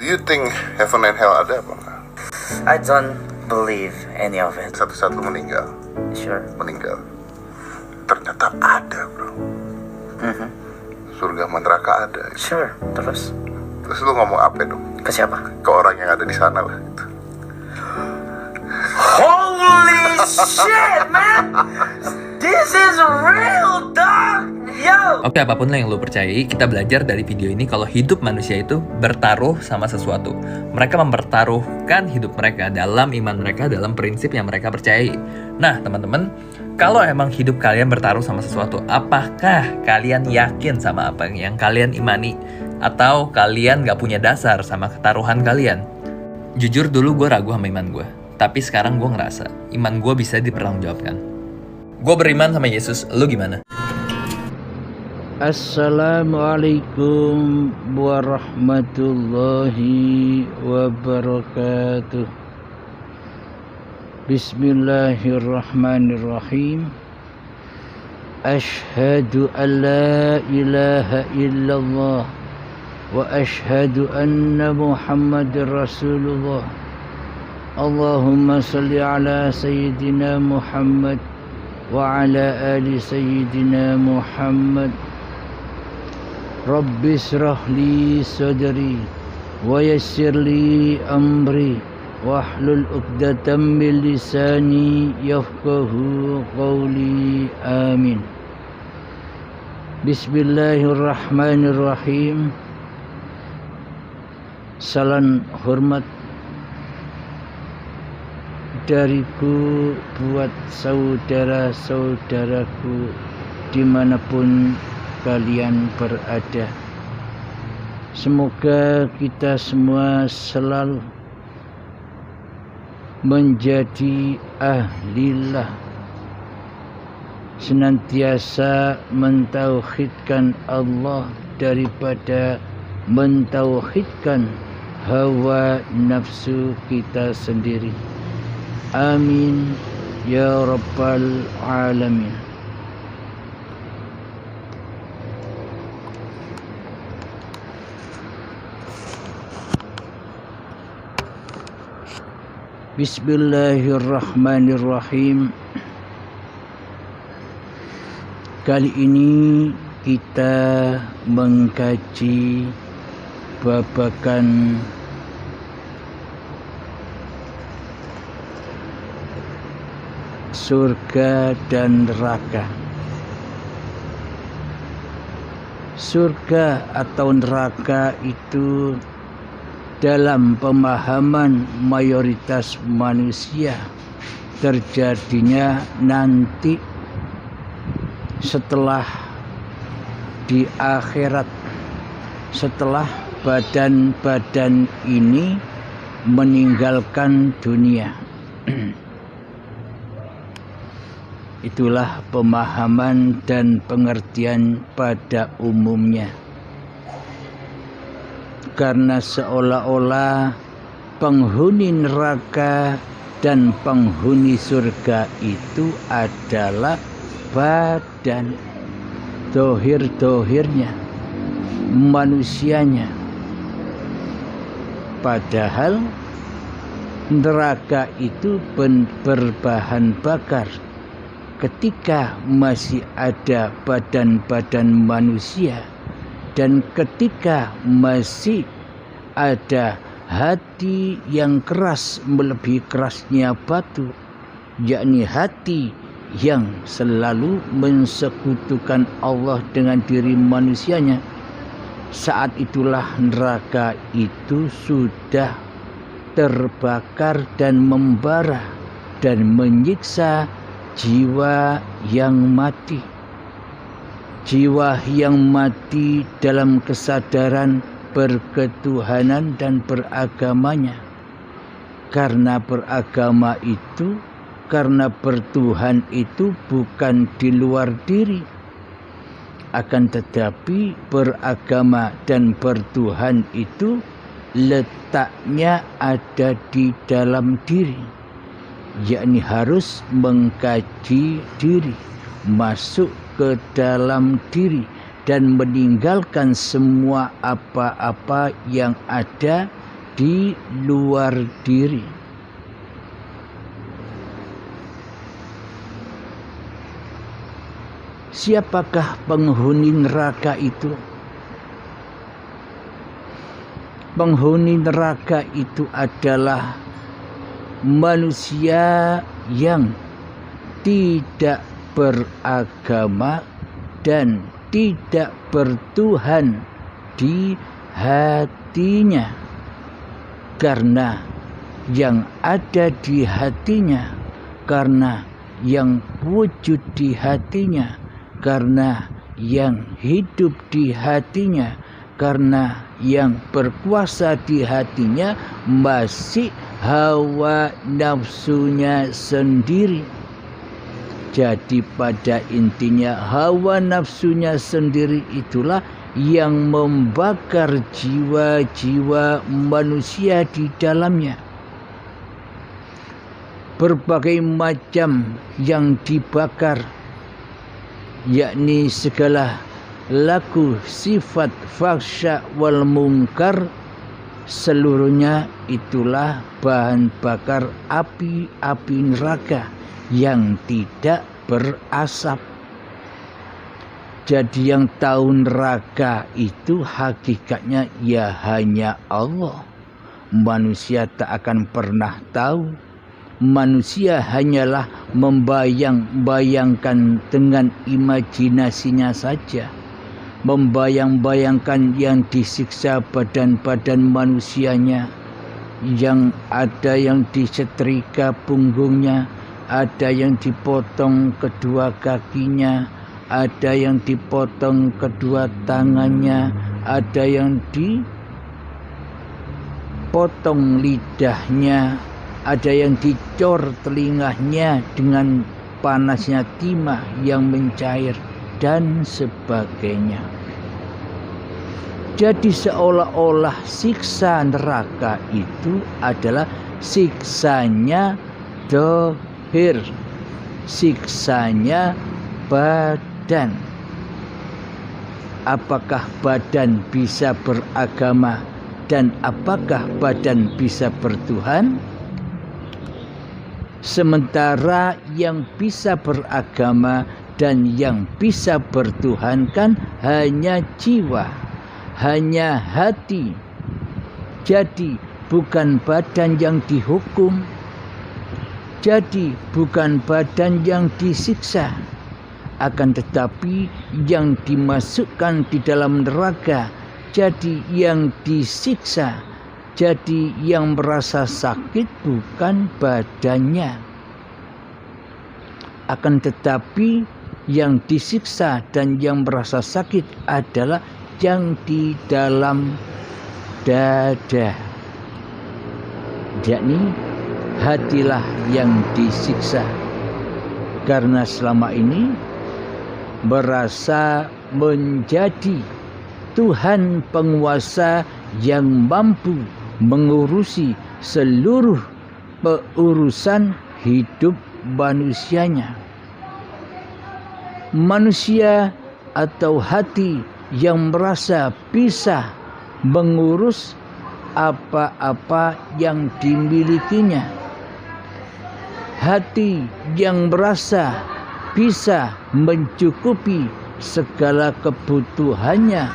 Do you think heaven and hell ada apa enggak? I don't believe any of it. Satu-satu meninggal. Sure. Meninggal. Ternyata ada, bro. Surga sama neraka ada. Sure. Terus lu ngomong apa dong? ke siapa? Ke orang yang ada di sana lah. Holy shit, man! This is real, dog! Yo! Oke, apapun yang lo percayai, kita belajar dari video ini kalau hidup manusia itu bertaruh sama sesuatu. Mereka mempertaruhkan hidup mereka dalam iman mereka, dalam prinsip yang mereka percayai. Nah, teman-teman, kalau emang hidup kalian bertaruh sama sesuatu, apakah kalian yakin sama apa yang kalian imani? Atau kalian gak punya dasar sama ketaruhan kalian? Jujur dulu gue ragu sama iman gue. Tapi sekarang gue ngerasa iman gue bisa dipertanggungjawabkan. Gue beriman sama Yesus, lu gimana? Assalamualaikum warahmatullahi wabarakatuh. Bismillahirrahmanirrahim. Ashhadu an la ilaha illallah wa ashhadu anna Muhammadar Rasulullah. Allahumma salli ala Sayyidina Muhammad wa ala ali Sayyidina Muhammad. Rabbi israh li sadri wa yassir li amri wahlul 'uqdatam min lisani yafqahu qawli. Amin. Bismillahirrahmanirrahim. Salam hormat dariku buat saudara-saudaraku dimanapun kalian berada. Semoga kita semua selalu menjadi ahlillah, senantiasa mentauhidkan Allah daripada mentauhidkan hawa nafsu kita sendiri. Amin ya rabbal alamin. Bismillahirrahmanirrahim. Kali ini kita mengkaji babakan surga dan neraka. Surga atau neraka itu dalam pemahaman mayoritas manusia terjadinya nanti setelah di akhirat, setelah badan-badan ini meninggalkan dunia. Itulah pemahaman dan pengertian pada umumnya. Karena seolah-olah penghuni neraka dan penghuni surga itu adalah badan, dohir-dohirnya, manusianya. Padahal neraka itu berbahan bakar. Ketika masih ada badan-badan manusia dan ketika masih ada hati yang keras melebihi kerasnya batu, yakni hati yang selalu mensekutukan Allah dengan diri manusianya, saat itulah neraka itu sudah terbakar dan membara dan menyiksa jiwa yang mati. Jiwa yang mati dalam kesadaran berketuhanan dan beragamanya. Karena beragama itu, karena bertuhan itu bukan di luar diri. Akan tetapi beragama dan bertuhan itu letaknya ada di dalam diri. Yakni harus mengkaji diri, masuk ke dalam diri dan meninggalkan semua apa-apa yang ada di luar diri. Siapakah penghuni neraka itu? Penghuni neraka itu adalah manusia yang tidak beragama dan tidak bertuhan di hatinya, karena yang ada di hatinya, karena yang wujud di hatinya, karena yang hidup di hatinya, karena yang berkuasa di hatinya masih hawa nafsunya sendiri. Jadi pada intinya hawa nafsunya sendiri itulah yang membakar jiwa-jiwa manusia di dalamnya. Berbagai macam yang dibakar, yakni segala laku sifat fahsya wal mungkar, seluruhnya itulah bahan bakar api-api neraka yang tidak berasap. Jadi yang tahu neraka itu hakikatnya ya hanya Allah. Manusia tak akan pernah tahu. Manusia hanyalah membayang-bayangkan dengan imajinasinya saja. Membayang-bayangkan yang disiksa badan-badan manusianya, yang ada yang disetrika punggungnya, ada yang dipotong kedua kakinya, ada yang dipotong kedua tangannya, ada yang dipotong lidahnya, ada yang dicor telinganya dengan panasnya timah yang mencair, dan sebagainya. Jadi seolah-olah siksa neraka itu adalah siksanya dohir, siksanya badan. Apakah badan bisa beragama dan apakah badan bisa bertuhan? Sementara yang bisa beragama dan yang bisa bertuhan kan hanya jiwa, hanya hati. Jadi bukan badan yang dihukum, jadi bukan badan yang disiksa, akan tetapi yang dimasukkan di dalam neraka jadi yang disiksa, jadi yang merasa sakit bukan badannya, akan tetapi yang disiksa dan yang merasa sakit adalah yang di dalam dada, yakni hatilah yang disiksa, karena selama ini merasa menjadi Tuhan penguasa yang mampu mengurusi seluruh urusan hidup manusianya. Manusia atau hati yang merasa bisa mengurus apa-apa yang dimilikinya, hati yang merasa bisa mencukupi segala kebutuhannya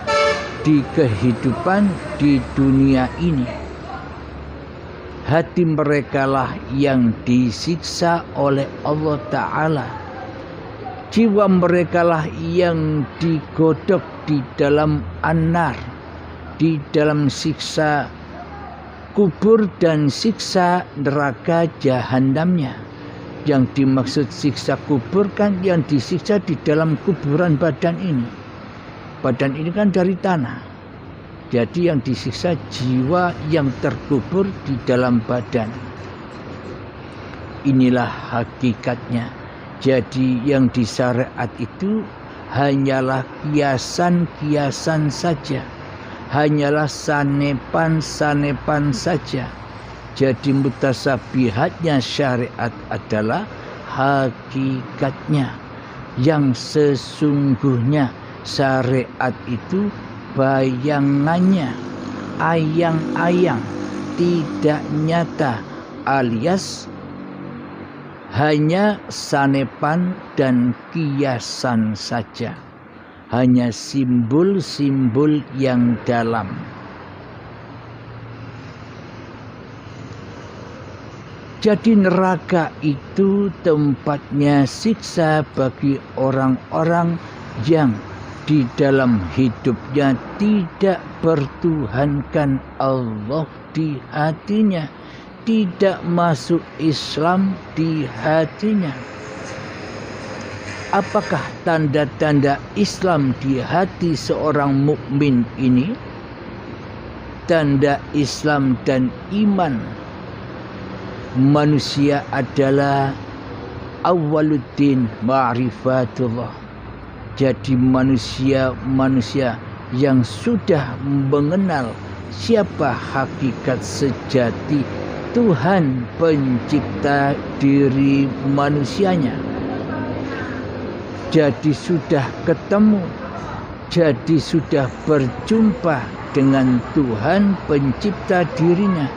di kehidupan di dunia ini. Hati merekalah yang disiksa oleh Allah Ta'ala. Jiwa merekalah yang digodok di dalam an-nar, di dalam siksa kubur dan siksa neraka jahanamnya. Yang dimaksud siksa kubur kan yang disiksa di dalam kuburan badan ini. Badan ini kan dari tanah. Jadi yang disiksa jiwa yang terkubur di dalam badan. Inilah hakikatnya. Jadi yang di syariat itu hanyalah kiasan-kiasan saja. Hanyalah sanepan-sanepan saja. Jadi mutasabihatnya syariat adalah hakikatnya. Yang sesungguhnya syariat itu bayangannya, ayang-ayang, tidak nyata, alias hanya sanepan dan kiasan saja, hanya simbol-simbol yang dalam. Jadi neraka itu tempatnya siksa bagi orang-orang yang di dalam hidupnya tidak bertuhankan Allah di hatinya, tidak masuk Islam di hatinya. Apakah tanda-tanda Islam di hati seorang mukmin ini? Tanda Islam dan iman manusia adalah awwaluddin ma'rifatullah. Jadi manusia yang sudah mengenal siapa hakikat sejati Tuhan pencipta diri manusianya. Jadi sudah ketemu, jadi sudah berjumpa dengan Tuhan pencipta dirinya.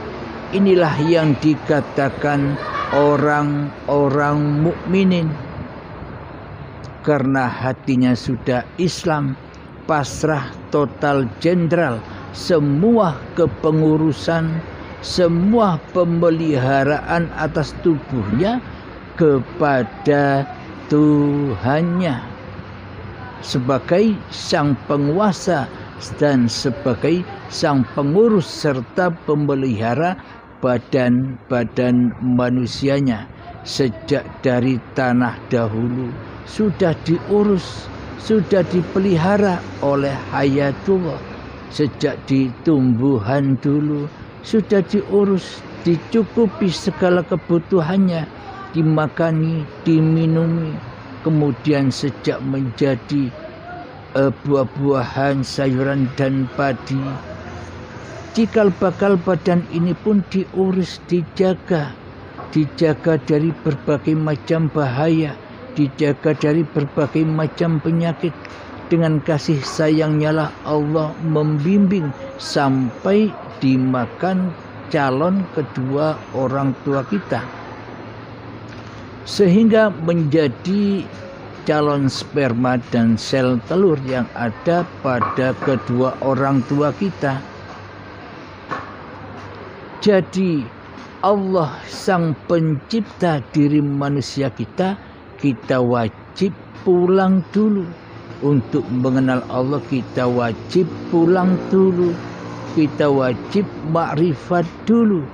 Inilah yang dikatakan orang-orang mukminin. Karena hatinya sudah Islam, pasrah total jenderal, semua kepengurusan, semua pemeliharaan atas tubuhnya kepada Tuhannya sebagai sang penguasa dan sebagai sang pengurus serta pemelihara badan-badan manusianya. Sejak dari tanah dahulu sudah diurus, sudah dipelihara oleh Hayatullah. Sejak di tumbuhan dulu sudah diurus, dicukupi segala kebutuhannya, dimakani, diminumi. Kemudian sejak menjadi buah-buahan, sayuran dan padi, cikal bakal badan ini pun diurus, dijaga dari berbagai macam bahaya, dijaga dari berbagai macam penyakit. Dengan kasih sayangnya lah Allah membimbing sampai dimakan calon kedua orang tua kita, sehingga menjadi calon sperma dan sel telur yang ada pada kedua orang tua kita. Jadi Allah sang pencipta diri manusia kita wajib pulang dulu. Untuk mengenal Allah kita wajib pulang dulu. Kita wajib makrifat dulu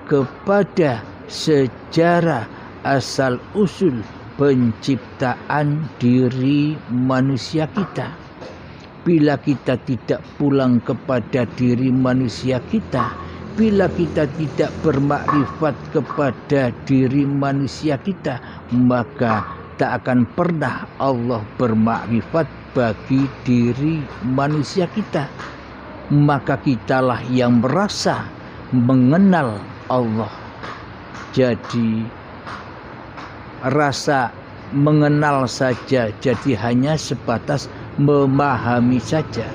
kepada sejarah asal usul penciptaan diri manusia kita. Bila kita tidak pulang kepada diri manusia kita, bila kita tidak bermakrifat kepada diri manusia kita, maka tak akan pernah Allah bermakrifat bagi diri manusia kita. Maka kitalah yang merasa mengenal Allah. Jadi rasa mengenal saja, jadi hanya sebatas memahami saja.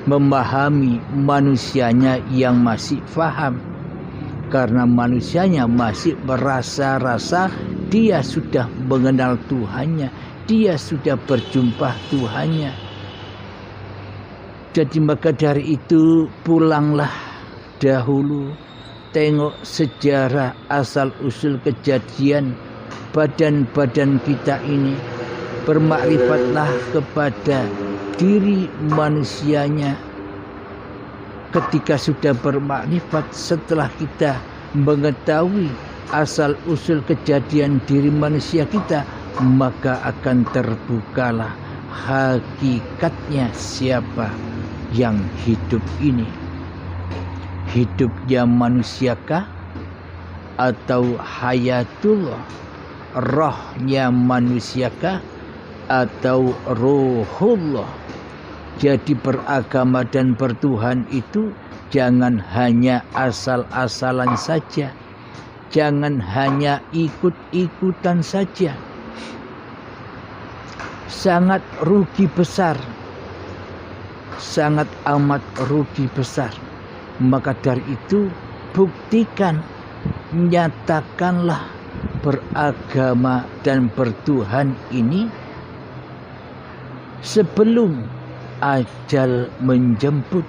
Memahami manusianya yang masih faham. Karena manusianya masih merasa-rasa dia sudah mengenal Tuhannya, dia sudah berjumpa Tuhannya. Jadi maka dari itu pulanglah dahulu, tengok sejarah asal usul kejadian badan-badan kita ini, bermakrifatlah kepada diri manusianya. Ketika sudah bermakrifat, setelah kita mengetahui asal usul kejadian diri manusia kita, maka akan terbukalah hakikatnya siapa yang hidup ini. Hidupnya manusiakah atau hayatullah, rohnya manusiakah atau ruhullah? Jadi beragama dan bertuhan itu jangan hanya asal-asalan saja, jangan hanya ikut-ikutan saja. Sangat rugi besar, sangat amat rugi besar Maka dari itu buktikan, nyatakanlah beragama dan bertuhan ini sebelum ajal menjemput.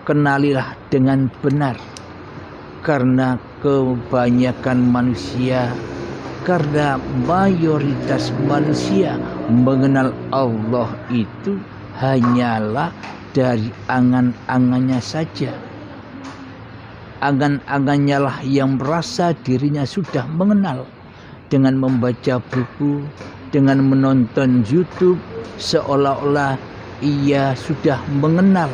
Kenalilah dengan benar, karena kebanyakan manusia, karena mayoritas manusia mengenal Allah itu hanyalah dari angan-angannya saja. Angan-angannya lah yang merasa dirinya sudah mengenal, dengan membaca buku, dengan menonton YouTube, seolah-olah ia sudah mengenal.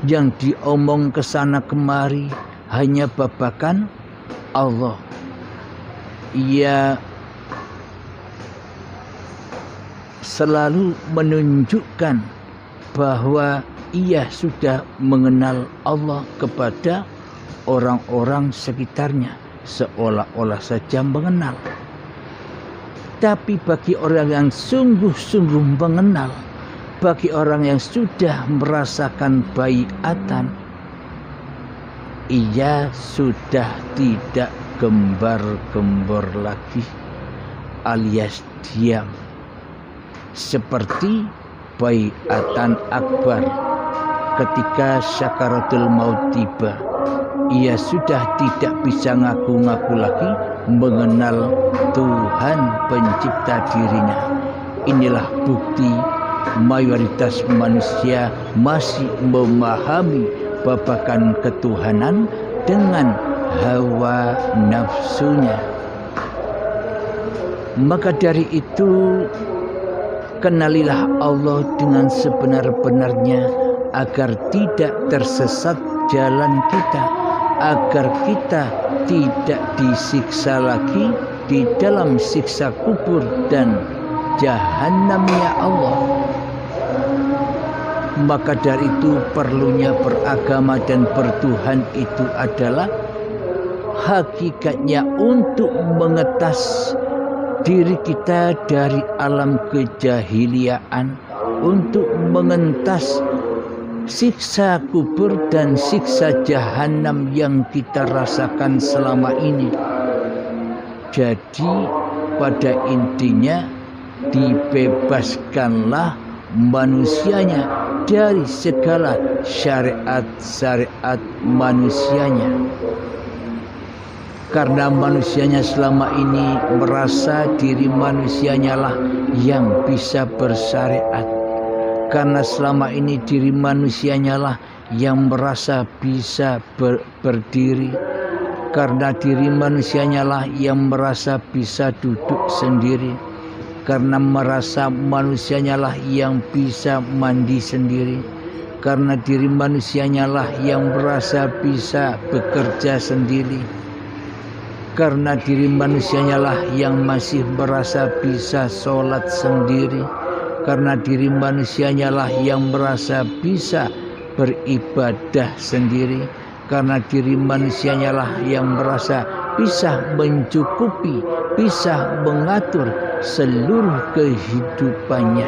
Yang diomong kesana kemari hanya babakan Allah. Ia selalu menunjukkan bahwa ia sudah mengenal Allah kepada orang-orang sekitarnya, seolah-olah saja mengenal. Tapi bagi orang yang sungguh-sungguh mengenal, bagi orang yang sudah merasakan baiatan, ia sudah tidak gembar-gembor lagi alias diam. Seperti baiatan akbar ketika sakaratul maut tiba, ia sudah tidak bisa ngaku-ngaku lagi mengenal Tuhan pencipta dirinya. Inilah bukti mayoritas manusia masih memahami babakan ketuhanan dengan hawa nafsunya. Maka dari itu, kenalilah Allah dengan sebenar-benarnya agar tidak tersesat jalan kita, agar kita tidak disiksa lagi di dalam siksa kubur dan jahanamnya Allah. Maka dari itu perlunya beragama dan bertuhan itu adalah hakikatnya untuk mengetas diri kita dari alam kejahiliaan, untuk mengentas siksa kubur dan siksa jahanam yang kita rasakan selama ini. Jadi pada intinya dibebaskanlah manusianya dari segala syariat-syariat manusianya. Karena manusianya selama ini merasa diri manusianya lah yang bisa bersyariat. Karena selama ini diri manusianya lah yang merasa bisa berdiri. Karena diri manusianya lah yang merasa bisa duduk sendiri. Karena merasa manusianya lah yang bisa mandi sendiri. Karena diri manusianya lah yang merasa bisa bekerja sendiri. Karena diri manusianya lah yang masih merasa bisa sholat sendiri. Karena diri manusianya lah yang merasa bisa beribadah sendiri. Karena diri manusianya lah yang merasa bisa mencukupi, bisa mengatur seluruh kehidupannya.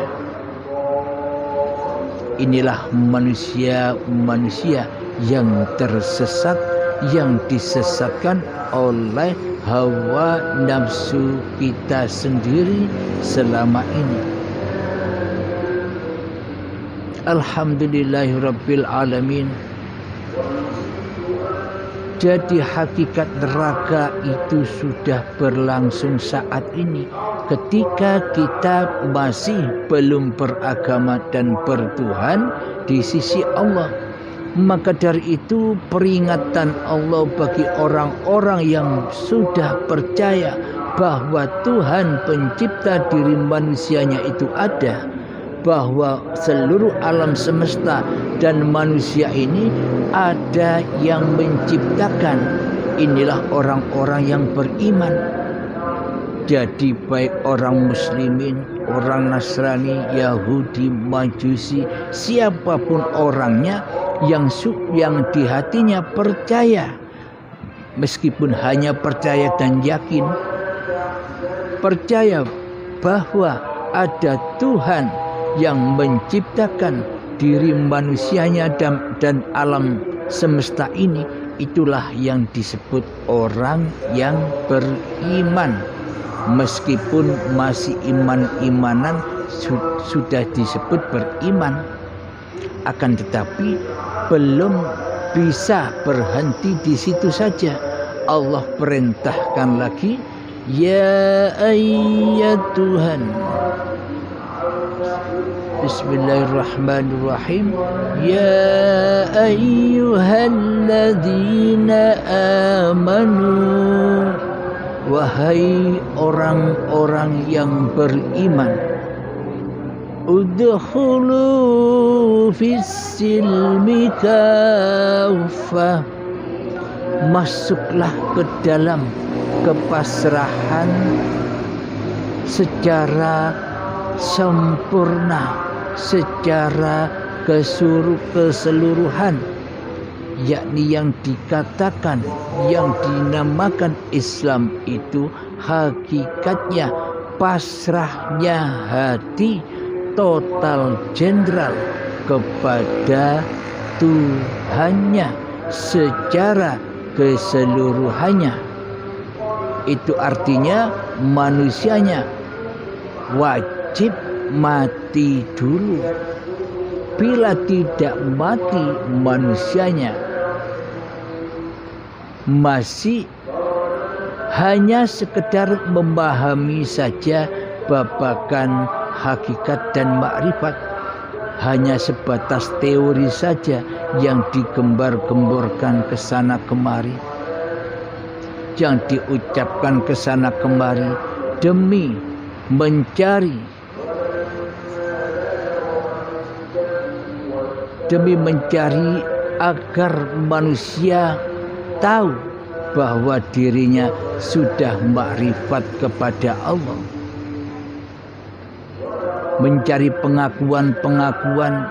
Inilah manusia yang tersesat, yang disesatkan oleh hawa nafsu kita sendiri selama ini. Alhamdulillahirabbil alamin. Jadi hakikat neraka itu sudah berlangsung saat ini ketika kita masih belum beragama dan bertuhan di sisi Allah. Maka dari itu peringatan Allah bagi orang-orang yang sudah percaya bahwa Tuhan pencipta diri manusianya itu ada, bahwa seluruh alam semesta dan manusia ini ada yang menciptakan. Inilah orang-orang yang beriman. Jadi baik orang muslimin, orang Nasrani, Yahudi, Majusi, siapapun orangnya yang di hatinya percaya, meskipun hanya percaya dan yakin, percaya bahwa ada Tuhan yang menciptakan diri manusianya dan alam semesta ini, itulah yang disebut orang yang beriman. Meskipun masih iman-imanan sudah disebut beriman, akan tetapi belum bisa berhenti di situ saja. Allah perintahkan lagi, ya ayyatuhan. Bismillahirrahmanirrahim. Ya ayyuhalladzina amanu, wahai orang-orang yang beriman, udkhulu fis-silmi kaffah, masuklah ke dalam kepasrahan secara sempurna, secara keseluruhan, yakni yang dikatakan, yang dinamakan Islam itu hakikatnya pasrahnya hati total general kepada Tuhannya secara keseluruhannya. Itu artinya manusianya wajib mati dulu. Bila tidak mati, manusianya masih hanya sekedar memahami saja babakan hakikat dan makrifat, hanya sebatas teori saja yang digembar-gemborkan ke sana kemari, yang diucapkan ke sana kemari demi mencari agar manusia tahu bahwa dirinya sudah makrifat kepada Allah, mencari pengakuan-pengakuan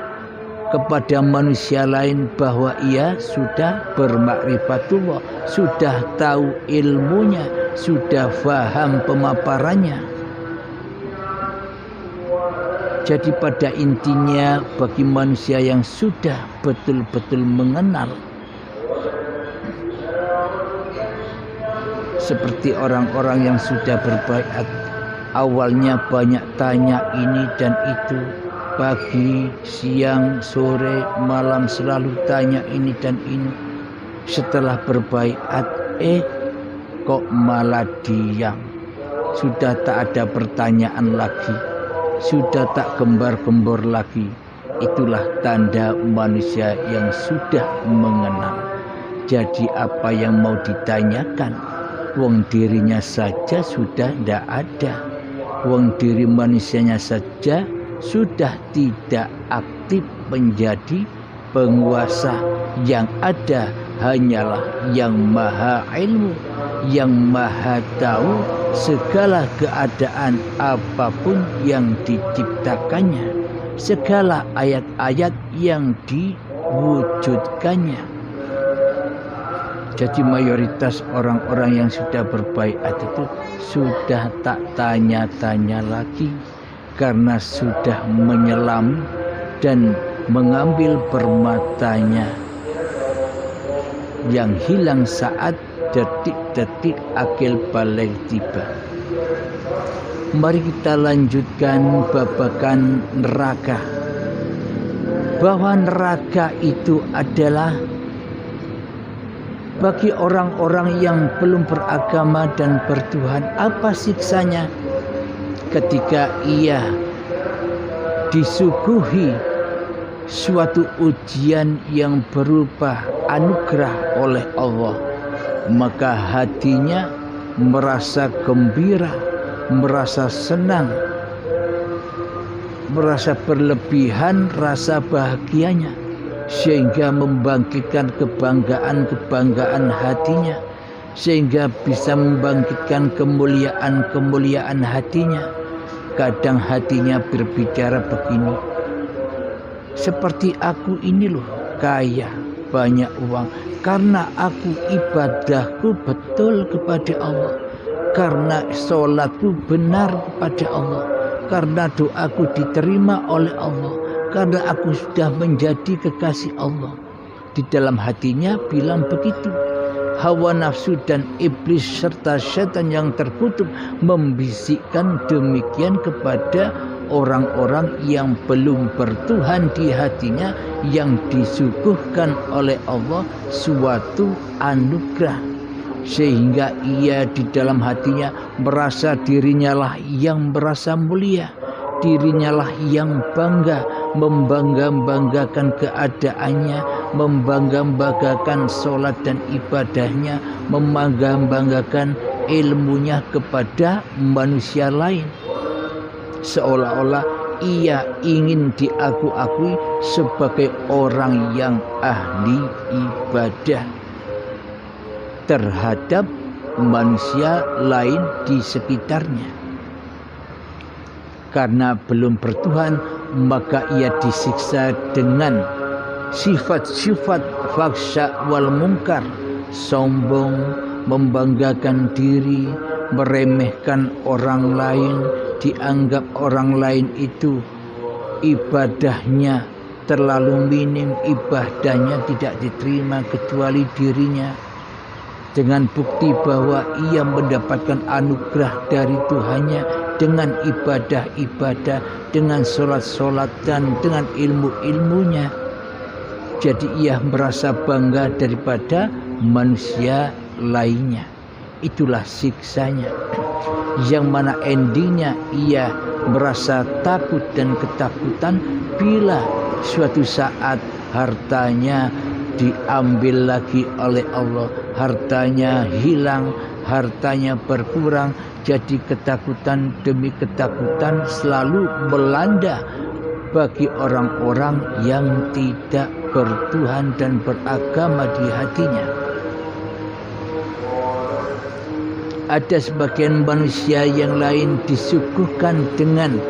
kepada manusia lain bahwa ia sudah bermakrifatullah, sudah tahu ilmunya, sudah faham pemaparannya. Jadi pada intinya bagi manusia yang sudah betul-betul mengenal, seperti orang-orang yang sudah berbaiat, awalnya banyak tanya ini dan itu, pagi, siang, sore, malam selalu tanya ini dan ini. Setelah berbaiat, kok malah diam, sudah tak ada pertanyaan lagi, sudah tak gembar-gembor lagi. Itulah tanda manusia yang sudah mengenal. Jadi apa yang mau ditanyakan? Wong dirinya saja sudah tidak ada. Wong diri manusianya saja sudah tidak aktif menjadi penguasa. Yang ada hanyalah yang maha ilmu, yang maha tahu segala keadaan apapun yang diciptakannya, segala ayat-ayat yang diwujudkannya. Jadi mayoritas orang-orang yang sudah berbaiat itu sudah tak tanya-tanya lagi, karena sudah menyelam dan mengambil permatanya yang hilang saat detik-detik akil balik tiba. Mari kita lanjutkan babakan neraka. Bahwa neraka itu adalah bagi orang-orang yang belum beragama dan bertuhan. Apa siksanya? Ketika ia disuguhi suatu ujian yang berupa anugerah oleh Allah, maka hatinya merasa gembira, merasa senang, merasa berlebihan rasa bahagianya, sehingga membangkitkan kebanggaan-kebanggaan hatinya, sehingga bisa membangkitkan kemuliaan-kemuliaan hatinya. Kadang hatinya berbicara begini, seperti aku ini loh kaya, banyak uang, karena aku ibadahku betul kepada Allah, karena sholatku benar kepada Allah, karena doaku diterima oleh Allah, karena aku sudah menjadi kekasih Allah. di dalam hatinya bilang begitu. Hawa nafsu dan iblis serta setan yang terkutuk membisikkan demikian kepada orang-orang yang belum bertuhan di hatinya, yang disuguhkan oleh Allah suatu anugerah, sehingga ia di dalam hatinya merasa dirinya lah yang merasa mulia, dirinya lah yang bangga, membangga-banggakan keadaannya, membangga-banggakan sholat dan ibadahnya, membangga-banggakan ilmunya kepada manusia lain. Seolah-olah ia ingin diaku-akui sebagai orang yang ahli ibadah terhadap manusia lain di sekitarnya. Karena belum bertuhan, maka ia disiksa dengan sifat-sifat fahsya wal munkar, sombong, membanggakan diri, meremehkan orang lain, dianggap orang lain itu ibadahnya terlalu minim, ibadahnya tidak diterima kecuali dirinya, dengan bukti bahwa ia mendapatkan anugerah dari Tuhannya dengan ibadah-ibadah, dengan sholat-sholat dan dengan ilmu-ilmunya. Jadi ia merasa bangga daripada manusia lainnya. Itulah siksanya, yang mana endingnya ia merasa takut dan ketakutan bila suatu saat hartanya diambil lagi oleh Allah, hartanya hilang, hartanya berkurang. Jadi ketakutan demi ketakutan selalu melanda bagi orang-orang yang tidak bertuhan dan beragama di hatinya. Ada sebagian manusia yang lain disuguhkan dengan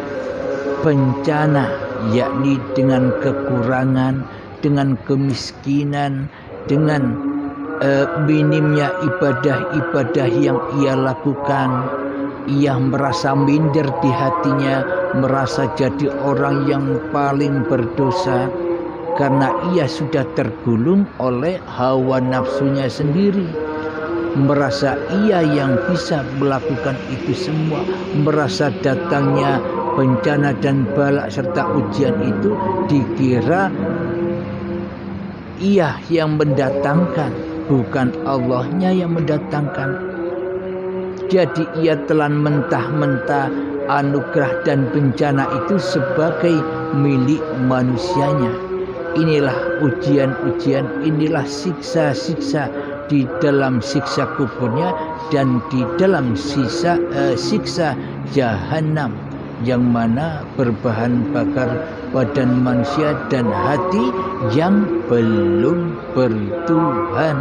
bencana, yakni dengan kekurangan, dengan kemiskinan, dengan minimnya ibadah-ibadah yang ia lakukan. Ia merasa minder di hatinya, merasa jadi orang yang paling berdosa karena ia sudah tergulung oleh hawa nafsunya sendiri. Merasa ia yang bisa melakukan itu semua, merasa datangnya bencana dan bala serta ujian itu dikira ia yang mendatangkan, bukan Allahnya yang mendatangkan. Jadi ia telan mentah-mentah anugerah dan bencana itu sebagai milik manusianya. Inilah ujian-ujian, inilah siksa-siksa di dalam siksa kuburnya dan di dalam siksa jahanam, yang mana berbahan bakar badan manusia dan hati yang belum bertuhan.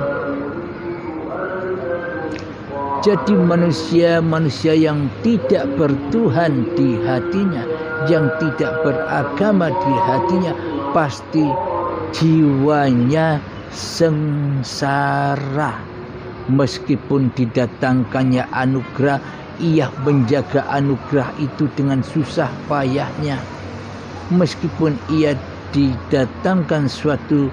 Jadi manusia-manusia yang tidak bertuhan di hatinya, yang tidak beragama di hatinya, pasti jiwanya sengsara. Meskipun didatangkannya anugerah, ia menjaga anugerah itu dengan susah payahnya. Meskipun ia didatangkan suatu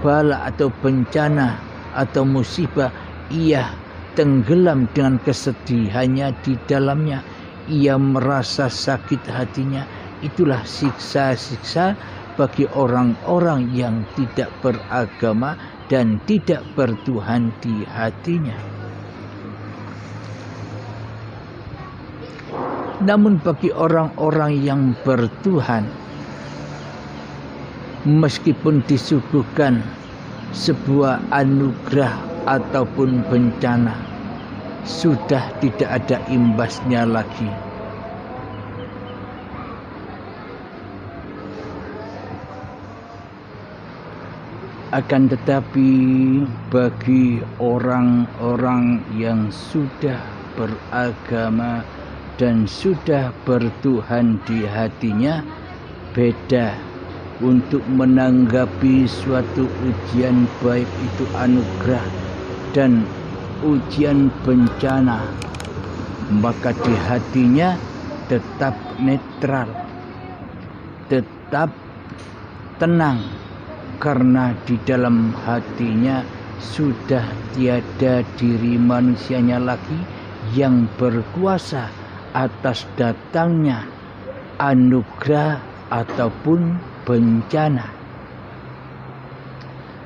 bala atau bencana atau musibah, ia tenggelam dengan kesedihannya di dalamnya. Ia merasa sakit hatinya. Itulah siksa-siksa bagi orang-orang yang tidak beragama dan tidak bertuhan di hatinya. Namun bagi orang-orang yang bertuhan, meskipun disuguhkan sebuah anugerah ataupun bencana, sudah tidak ada imbasnya lagi. Akan tetapi bagi orang-orang yang sudah beragama dan sudah bertuhan di hatinya, beda untuk menanggapi suatu ujian, baik itu anugerah dan ujian bencana. Maka di hatinya tetap netral, tetap tenang, karena di dalam hatinya sudah tiada diri manusianya lagi yang berkuasa atas datangnya anugerah ataupun bencana.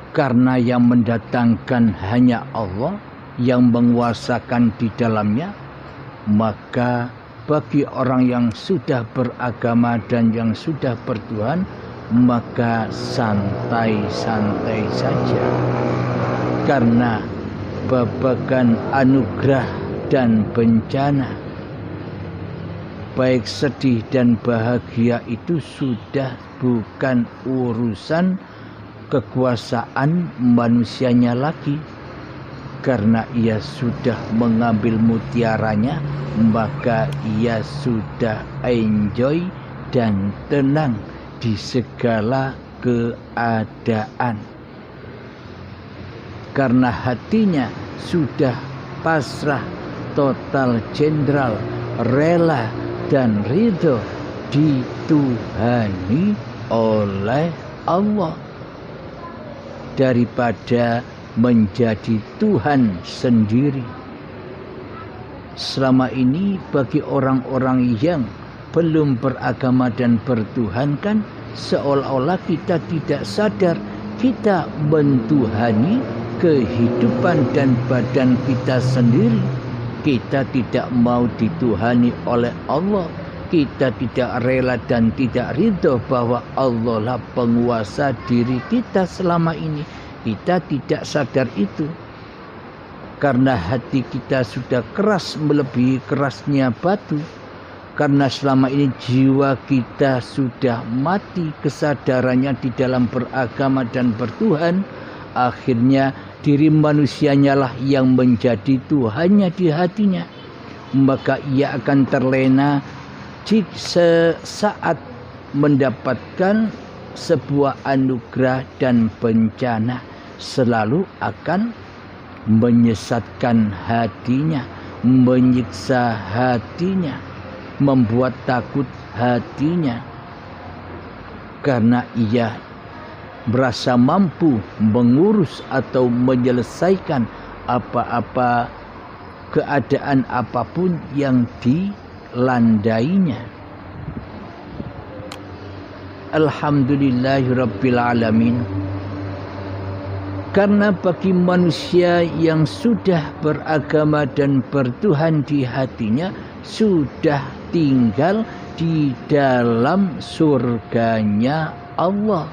Karena yang mendatangkan hanya Allah yang menguasakan di dalamnya, maka bagi orang yang sudah beragama dan yang sudah bertuhan, maka santai-santai saja. Karena babagan anugerah dan bencana, baik sedih dan bahagia, itu sudah bukan urusan kekuasaan manusianya lagi. Karena ia sudah mengambil mutiaranya, maka ia sudah enjoy dan tenang di segala keadaan. Karena hatinya sudah pasrah, total, jenderal, rela dan ridho dituhani oleh Allah, daripada menjadi Tuhan sendiri. Selama ini bagi orang-orang yang belum beragama dan bertuhan, kan seolah-olah kita tidak sadar kita mentuhani kehidupan dan badan kita sendiri. Kita tidak mau dituhani oleh Allah. Kita tidak rela dan tidak ridho bahwa Allah lah penguasa diri kita selama ini. Kita tidak sadar itu. Karena hati kita sudah keras melebihi kerasnya batu. Karena selama ini jiwa kita sudah mati kesadarannya di dalam beragama dan bertuhan. Akhirnya diri manusianya lah yang menjadi Tuhannya di hatinya. Maka ia akan terlena jika sesaat mendapatkan sebuah anugerah dan bencana, selalu akan menyesatkan hatinya, menyiksa hatinya, membuat takut hatinya. Karena ia merasa mampu mengurus atau menyelesaikan apa-apa keadaan apapun yang dilandainya. Alhamdulillahirabbil alamin. Karena bagi manusia yang sudah beragama dan bertuhan di hatinya, sudah tinggal di dalam surganya Allah.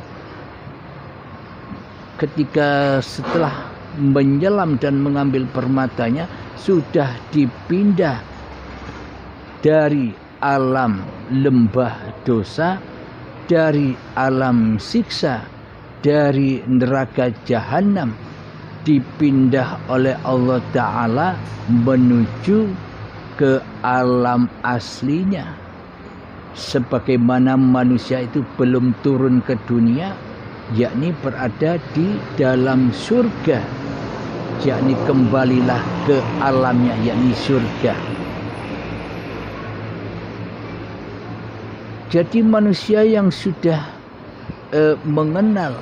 Ketika setelah menyelam dan mengambil permatanya, sudah dipindah dari alam lembah dosa, dari alam siksa, dari neraka jahanam, dipindah oleh Allah Ta'ala menuju ke alam aslinya. Sebagaimana manusia itu belum turun ke dunia, yakni berada di dalam surga, yakni kembalilah ke alamnya, yakni surga. Jadi manusia yang sudah mengenal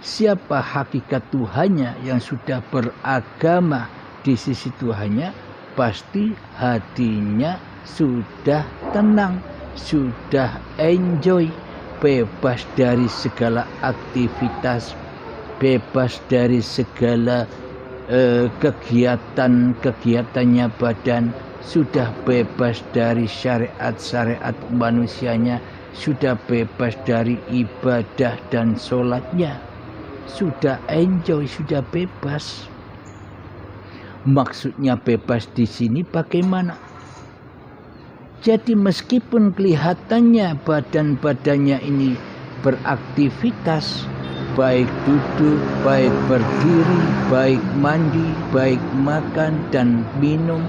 siapa hakikat Tuhannya, yang sudah beragama di sisi Tuhannya, pasti hatinya sudah tenang, sudah enjoy, bebas dari segala aktivitas, bebas dari segala kegiatannya badan, sudah bebas dari syariat-syariat manusianya, sudah bebas dari ibadah dan sholatnya, sudah enjoy, sudah bebas. Maksudnya bebas di sini bagaimana? Jadi meskipun kelihatannya badan-badannya ini beraktivitas, baik duduk, baik berdiri, baik mandi, baik makan dan minum,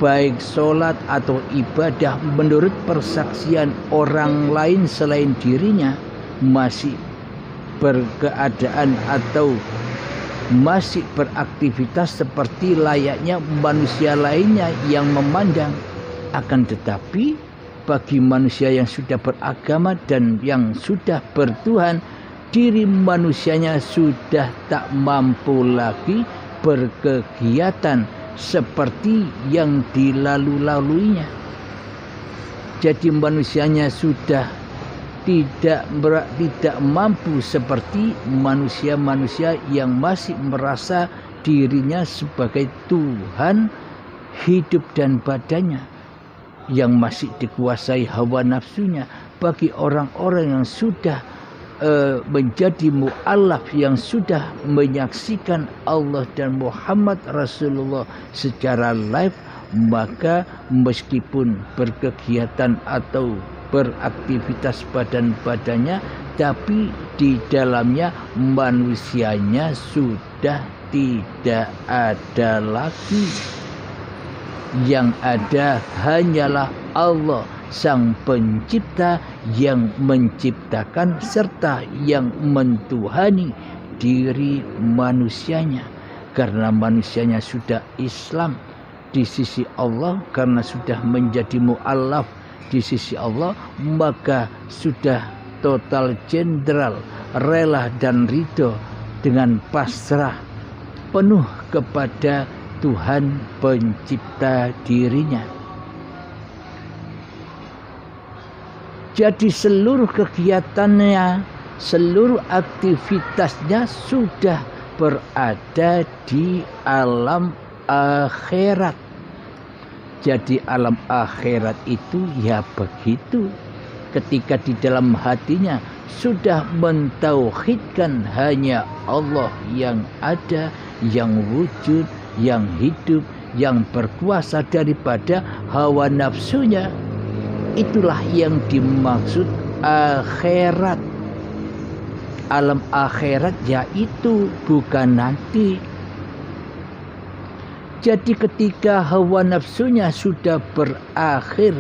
baik sholat atau ibadah menurut persaksian orang lain selain dirinya, masih berkeadaan atau masih beraktivitas seperti layaknya manusia lainnya yang memandang. Akan tetapi bagi manusia yang sudah beragama dan yang sudah bertuhan, diri manusianya sudah tak mampu lagi berkegiatan seperti yang dilalu-laluinya. Jadi manusianya sudah tidak mampu seperti manusia-manusia yang masih merasa dirinya sebagai Tuhan hidup dan badannya, yang masih dikuasai hawa nafsunya. Bagi orang-orang yang sudah menjadi mu'alaf, yang sudah menyaksikan Allah dan Muhammad Rasulullah secara live, maka meskipun berkegiatan atau beraktivitas badan-badannya, tapi di dalamnya manusianya sudah tidak ada lagi. Yang ada hanyalah Allah Sang Pencipta yang menciptakan serta yang mentuhani diri manusianya. Karena manusianya sudah Islam di sisi Allah, karena sudah menjadi mu'alaf di sisi Allah, maka sudah total jenderal, rela dan ridho dengan pasrah penuh kepada Tuhan Pencipta dirinya. Jadi seluruh kegiatannya, seluruh aktivitasnya sudah berada di alam akhirat. Jadi alam akhirat itu ya begitu. Ketika di dalam hatinya sudah mentauhidkan hanya Allah yang ada, yang wujud, yang hidup, yang berkuasa daripada hawa nafsunya, itulah yang dimaksud akhirat. Alam akhirat yaitu bukan nanti. Jadi ketika hawa nafsunya sudah berakhir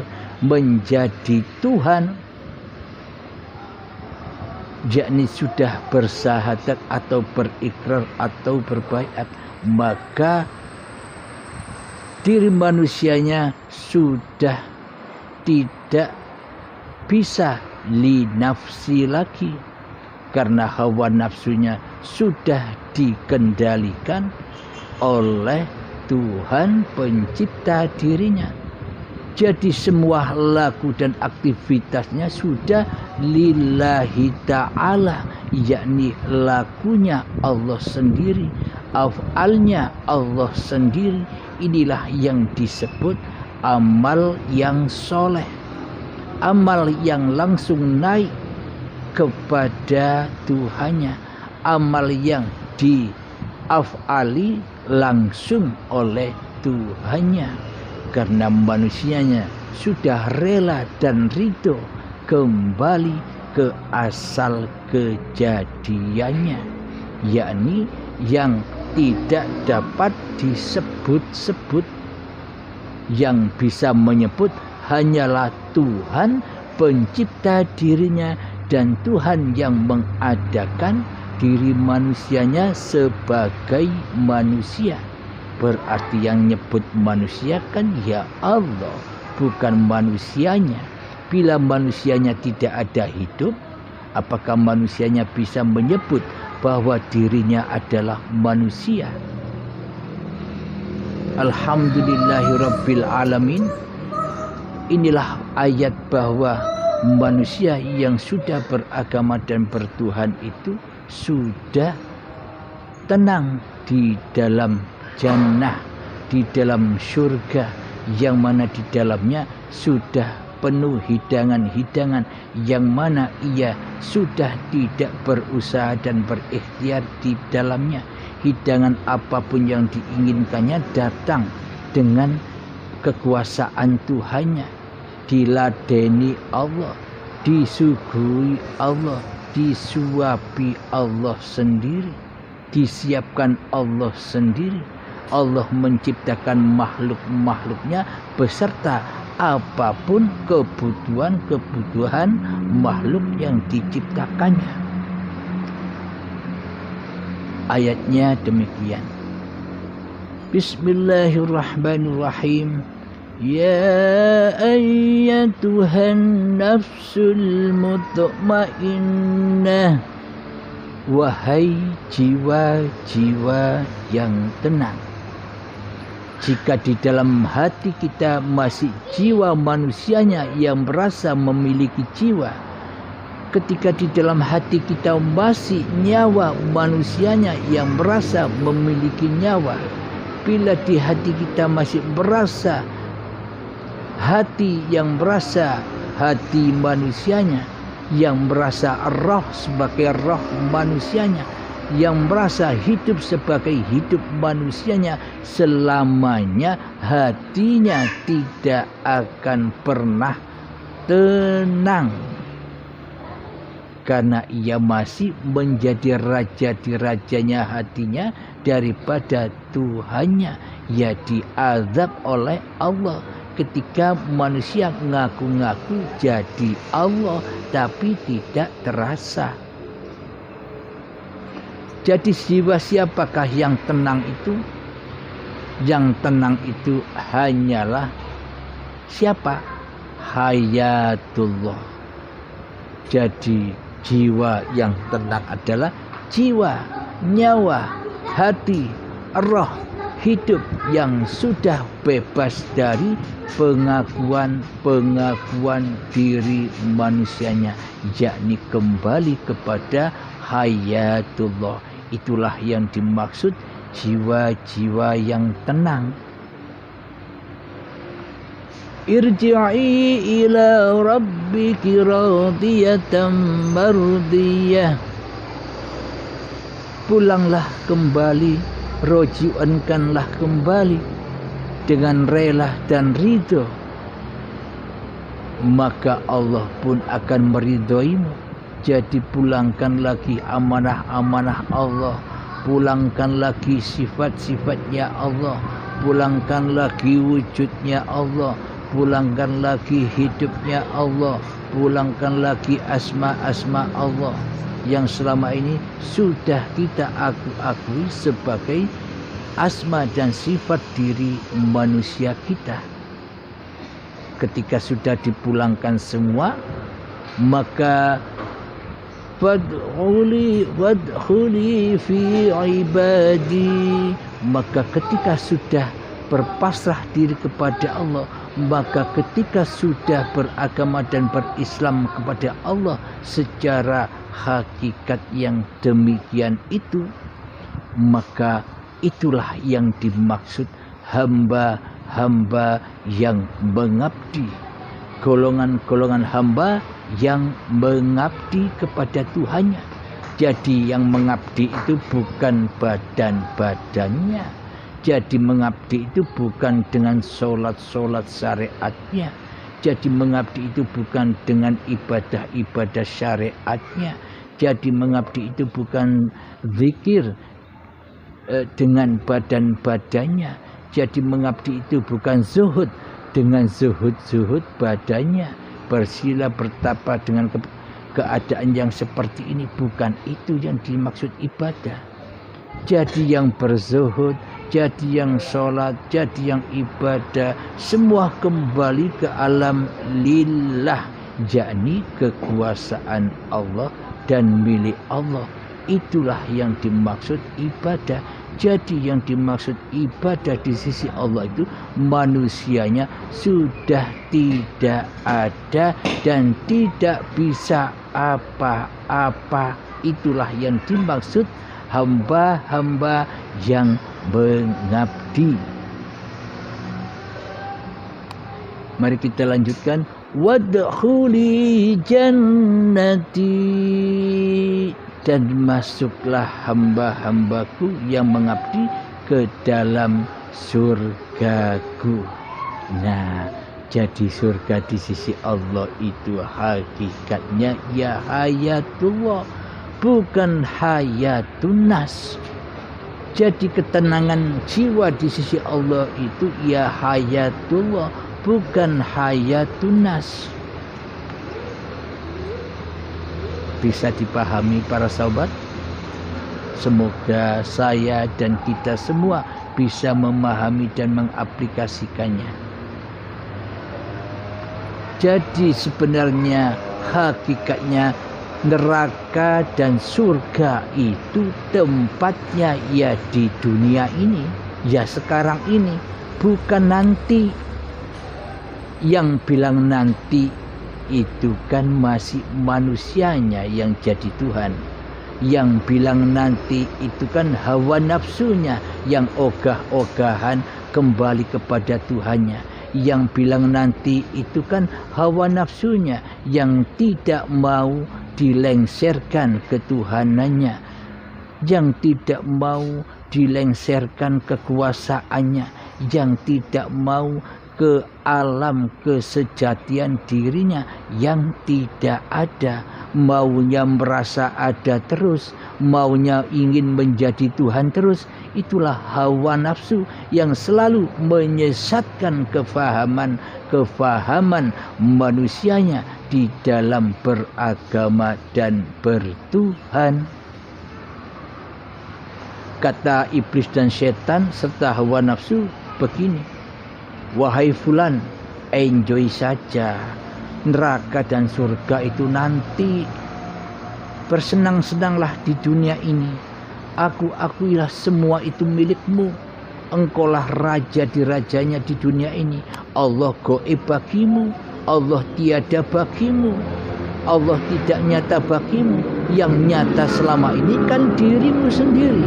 menjadi Tuhan, yakni sudah bersahadat atau berikrar atau berbaiat, maka diri manusianya sudah tidak bisa li nafsi lagi, karena hawa nafsunya sudah dikendalikan oleh Tuhan Pencipta dirinya. Jadi semua laku dan aktivitasnya sudah lillahi ta'ala, yakni lakunya Allah sendiri, af'alnya Allah sendiri. Inilah yang disebut amal yang soleh, amal yang langsung naik kepada Tuhannya, amal yang diaf'ali langsung oleh Tuhannya, karena manusianya sudah rela dan ridho kembali ke asal kejadiannya, yakni yang tidak dapat disebut-sebut. Yang bisa menyebut hanyalah Tuhan Pencipta dirinya dan Tuhan yang mengadakan diri manusianya sebagai manusia. Berarti yang nyebut manusia kan ya Allah, bukan manusianya. Bila manusianya tidak ada hidup, apakah manusianya bisa menyebut bahwa dirinya adalah manusia? Alhamdulillahirabbil alamin. Inilah ayat bahwa manusia yang sudah beragama dan bertuhan itu sudah tenang di dalam jannah, di dalam surga, yang mana di dalamnya sudah penuh hidangan-hidangan, yang mana ia sudah tidak berusaha dan berikhtiar di dalamnya. Hidangan apapun yang diinginkannya datang dengan kekuasaan Tuhannya, diladeni Allah, disuguhi Allah, disuapi Allah sendiri, disiapkan Allah sendiri. Allah menciptakan makhluk-makhluknya beserta apapun kebutuhan-kebutuhan makhluk yang diciptakannya. Ayatnya demikian. Bismillahirrahmanirrahim. Ya ayyatuhan nafsul mutmainnah, wahai jiwa-jiwa yang tenang. Jika di dalam hati kita masih jiwa manusianya yang merasa memiliki jiwa, ketika di dalam hati kita masih nyawa manusianya yang merasa memiliki nyawa, bila di hati kita masih berasa hati yang merasa hati manusianya, yang merasa roh sebagai roh manusianya, yang merasa hidup sebagai hidup manusianya, selamanya hatinya tidak akan pernah tenang, karena ia masih menjadi raja di rajanya hatinya daripada Tuhannya, ia diazab oleh Allah. Ketika manusia ngaku-ngaku jadi Allah tapi tidak terasa. Jadi jiwa siapakah yang tenang itu? Yang tenang itu hanyalah siapa? Hayatullah. Jadi jiwa yang tenang adalah jiwa, nyawa, hati, roh, hidup yang sudah bebas dari pengakuan diri manusianya, yakni kembali kepada hayatullah. Itulah yang dimaksud jiwa-jiwa yang tenang. Irji'i ila rabbiki radiyatan mardiyah. Pulanglah kembali, roji'ankanlah kembali dengan rela dan ridho, maka Allah pun akan meridhoimu. Jadi pulangkan lagi amanah-amanah Allah, pulangkan lagi sifat-sifatnya Allah, pulangkan lagi wujudnya Allah, pulangkan lagi hidupnya Allah, pulangkan lagi asma-asma Allah yang selama ini sudah kita akui sebagai asma dan sifat diri manusia kita. Ketika sudah dipulangkan semua, maka wadkhuli fi ibadi, maka ketika sudah berpasrah diri kepada Allah, maka ketika sudah beragama dan berislam kepada Allah secara hakikat yang demikian itu, maka itulah yang dimaksud hamba-hamba yang mengabdi, golongan-golongan hamba yang mengabdi kepada Tuhannya. Jadi yang mengabdi itu bukan badan-badannya, jadi mengabdi itu bukan dengan sholat-sholat syariatnya, jadi mengabdi itu bukan dengan ibadah-ibadah syariatnya, jadi mengabdi itu bukan zikir dengan badan-badannya, jadi mengabdi itu bukan zuhud dengan zuhud badannya, bersila bertapa dengan keadaan yang seperti ini. Bukan itu yang dimaksud ibadah. Jadi yang berzuhud, jadi yang sholat, jadi yang ibadah, semua kembali ke alam lillah, yakni kekuasaan Allah dan milik Allah. Itulah yang dimaksud ibadah. Jadi yang dimaksud ibadah di sisi Allah itu manusianya sudah tidak ada dan tidak bisa apa-apa. Itulah yang dimaksud hamba-hamba yang mengabdi. Mari kita lanjutkan. Wadkhuli jannati, dan masuklah hamba-hambaku yang mengabdi ke dalam surgaku. Nah, jadi surga di sisi Allah itu hakikatnya ya hayatullah, bukan hayatun nas. Jadi ketenangan jiwa di sisi Allah itu ya hayatullah, bukan hayatun nas. Bisa dipahami para sahabat? Semoga saya dan kita semua bisa memahami dan mengaplikasikannya. Jadi sebenarnya hakikatnya neraka dan surga itu tempatnya ya di dunia ini, ya sekarang ini, bukan nanti. Yang bilang nanti itu kan masih manusianya yang jadi Tuhan. Yang bilang nanti itu kan hawa nafsunya yang ogah-ogahan kembali kepada Tuhannya. Yang bilang nanti itu kan hawa nafsunya yang tidak mau dilengserkan ketuhanannya, yang tidak mau dilengserkan kekuasaannya, yang tidak mau ke alam kesejatian dirinya yang tidak ada, maunya merasa ada terus, maunya ingin menjadi Tuhan terus. Itulah hawa nafsu yang selalu menyesatkan kefahaman manusianya di dalam beragama dan bertuhan. Kata iblis dan setan serta hawa nafsu begini, wahai fulan, enjoy saja, neraka dan surga itu nanti. Bersenang-senanglah di dunia ini. Akuilah semua itu milikmu. Engkaulah raja di rajanya di dunia ini. Allah goib bagimu, Allah tiada bagimu, Allah tidak nyata bagimu. Yang nyata selama ini kan dirimu sendiri,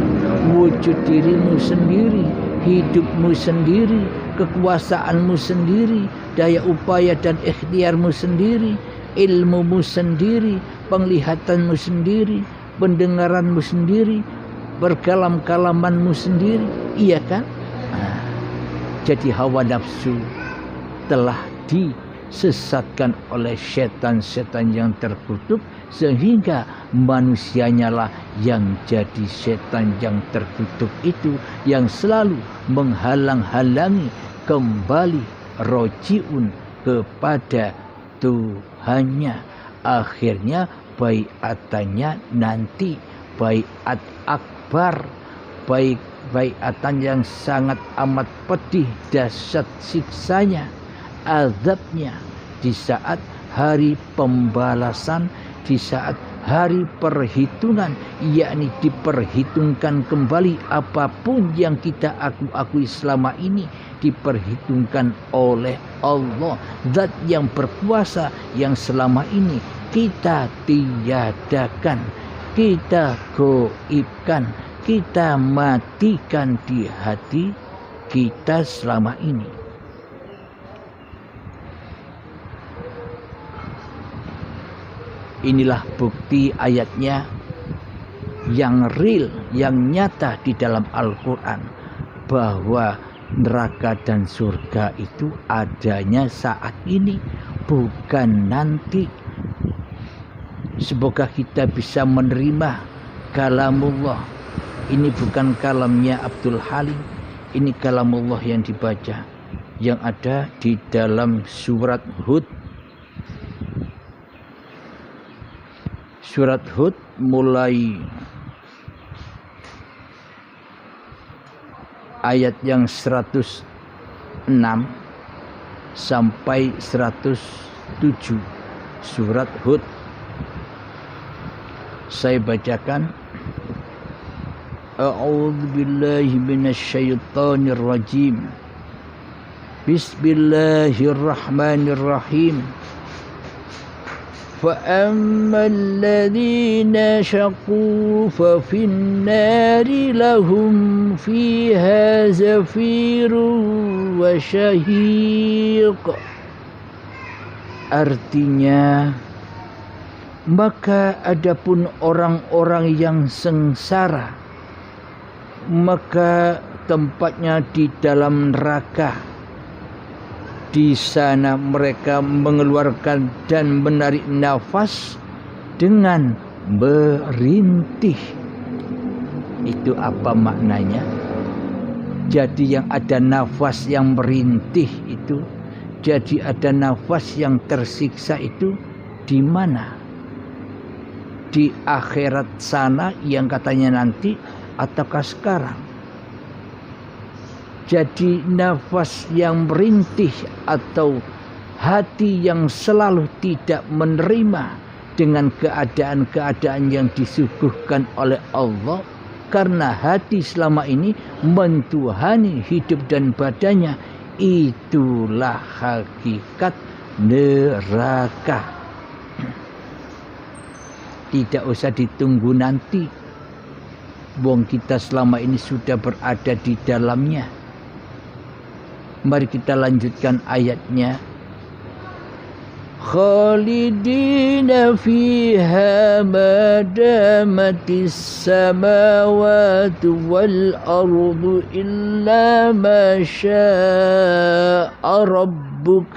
wujud dirimu sendiri, hidupmu sendiri, kekuasaanmu sendiri, daya upaya dan ikhtiarmu sendiri, ilmumu sendiri, penglihatanmu sendiri, pendengaranmu sendiri, berkalam-kalamanmu sendiri. Iya kan? Jadi hawa nafsu telah disesatkan oleh setan-setan yang terkutuk, sehingga manusianya lah yang jadi setan yang terkutuk itu, yang selalu menghalang-halangi kembali rojiun kepada Tuhannya. Akhirnya baiatannya nanti baiat akbar, baiatan yang sangat amat pedih, dahsyat siksanya, azabnya di saat hari pembalasan, di saat hari perhitungan, yakni diperhitungkan kembali apapun yang kita akui selama ini, diperhitungkan oleh Allah, zat yang berkuasa yang selama ini kita tiadakan, kita goibkan, kita matikan di hati kita selama ini. Inilah bukti ayatnya yang real, yang nyata di dalam Al-Quran, bahwa neraka dan surga itu adanya saat ini, bukan nanti. Semoga kita bisa menerima kalamullah. Ini bukan kalamnya Abdul Halim, ini kalamullah yang dibaca, yang ada di dalam surat Hud. Surat Hud mulai ayat yang 106 sampai 107. Surat Hud. Saya bacakan. A'udzu billahi minasyaitonir rajim. Bismillahirrahmanirrahim. فَأَمَّا الَّذِينَ شَقُوا فَفِي النَّارِ لَهُمْ فِيهَا زَفِيرٌ وَشَهِيقٌ. Artinya, maka adapun orang-orang yang sengsara, maka tempatnya di dalam neraka. Di sana mereka mengeluarkan dan menarik nafas dengan merintih. Itu apa maknanya? Jadi yang ada nafas yang merintih itu, jadi ada nafas yang tersiksa itu di mana? Di akhirat sana yang katanya nanti, ataukah sekarang? Jadi nafas yang merintih atau hati yang selalu tidak menerima dengan keadaan-keadaan yang disuguhkan oleh Allah, karena hati selama ini mentuhani hidup dan badannya. Itulah hakikat neraka. Tidak usah ditunggu nanti, wong kita selama ini sudah berada di dalamnya. Mari kita lanjutkan ayatnya. Khalidina fiha ma damatis samawati wal ardu illa ma syaa rabbuk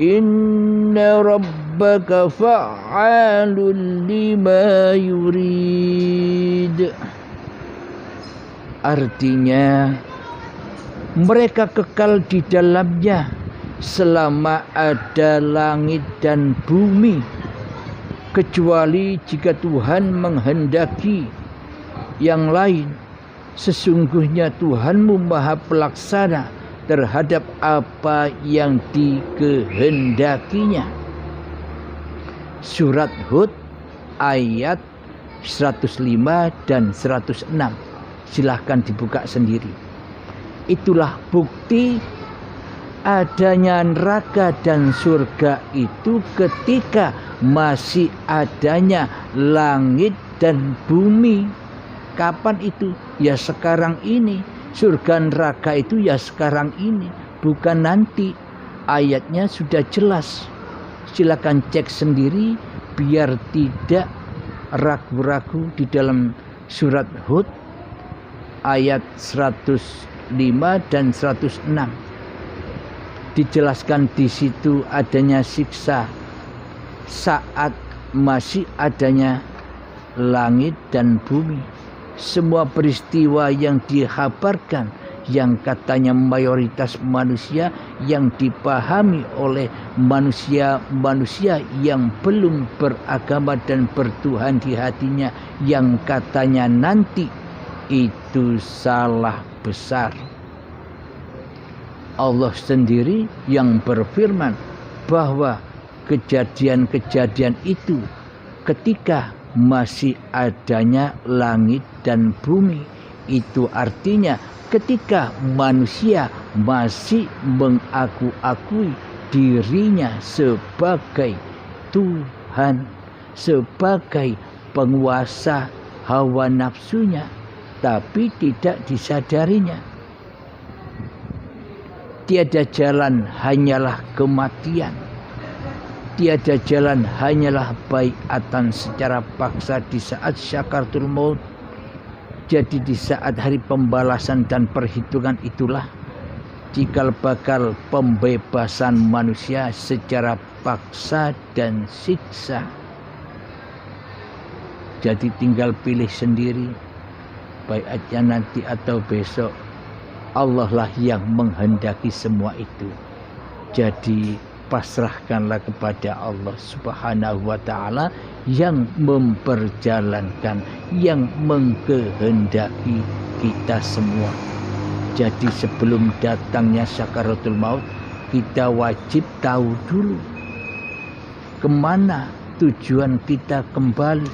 inna rabbaka fa'alun lima yurid. Artinya mereka kekal di dalamnya selama ada langit dan bumi, kecuali jika Tuhan menghendaki yang lain. Sesungguhnya Tuhanmu Maha Pelaksana terhadap apa yang dikehendakinya. Surat Hud ayat 105 dan 106. Silahkan dibuka sendiri. Itulah bukti adanya neraka dan surga itu ketika masih adanya langit dan bumi. Kapan itu? Ya sekarang ini. Surga neraka itu ya sekarang ini, bukan nanti. Ayatnya sudah jelas. Silakan cek sendiri biar tidak ragu-ragu di dalam surat Hud ayat 105 dan 106. Dijelaskan di situ adanya siksa saat masih adanya langit dan bumi. Semua peristiwa yang dikhabarkan, yang katanya mayoritas manusia, yang dipahami oleh manusia yang belum beragama dan bertuhan di hatinya, yang katanya nanti, itu salah besar. Allah sendiri yang berfirman bahwa kejadian-kejadian itu ketika masih adanya langit dan bumi. Itu artinya ketika manusia masih mengaku-akui dirinya sebagai Tuhan, sebagai penguasa hawa nafsunya, tapi tidak disadarinya. Tiada jalan hanyalah kematian. Tiada jalan hanyalah baiatan secara paksa di saat syakaratul maut. Jadi di saat hari pembalasan dan perhitungan itulah cikal bakal pembebasan manusia secara paksa dan siksa. Jadi tinggal pilih sendiri, baiatnya nanti atau besok. Allah lah yang menghendaki semua itu. Jadi pasrahkanlah kepada Allah Subhanahu wa ta'ala yang memperjalankan, yang mengkehendaki kita semua. Jadi sebelum datangnya sakaratul maut, kita wajib tahu dulu kemana tujuan kita kembali,